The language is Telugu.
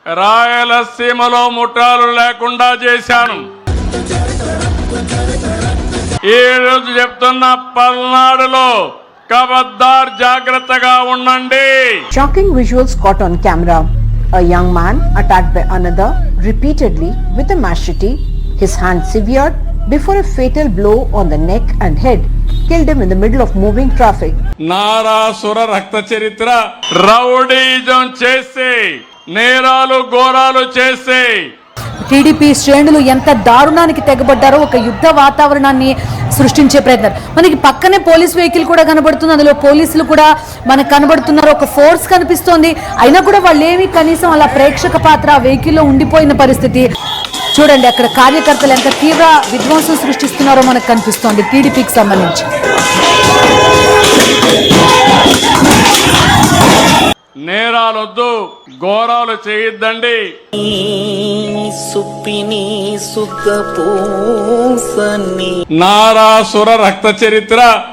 రాయలసీమలో ముఠాలు లేకుండా చేశాను. ఈ రోజు చెప్తున్న పల్నాడులో ఖబర్దార్ జాగ్రత్తగా ఉండండి. Shocking visuals caught on camera. A young man attacked by another repeatedly with a machete, his hand severed before a fatal blow on the neck and head killed him in the middle of moving traffic. నారాసుర రక్త చరిత్ర రౌడీజం చేసి నేరాలు ఘోరాలు చేసి టీడీపీ శ్రేణులు ఎంత దారుణానికి తెగబడ్డారో ఒక యుద్ధ వాతావరణాన్ని సృష్టించే ప్రయత్నం. మనకి పక్కనే పోలీస్ వెహికల్ కూడా కనబడుతుంది, అందులో పోలీసులు కూడా మనకు కనబడుతున్నారు, ఒక ఫోర్స్ కనిపిస్తోంది. అయినా కూడా వాళ్ళు ఏమి కనీసం అలా ప్రేక్షక పాత్ర వెహికల్లో ఉండిపోయిన పరిస్థితి. చూడండి అక్కడ కార్యకర్తలు ఎంత తీవ్ర విధ్వంసం సృష్టిస్తున్నారో మనకు కనిపిస్తోంది టీడీపీకి సంబంధించి. నేరాలొద్దు, ఘోరాలు చేయొద్దండి. నారాసుర రక్త చరిత్ర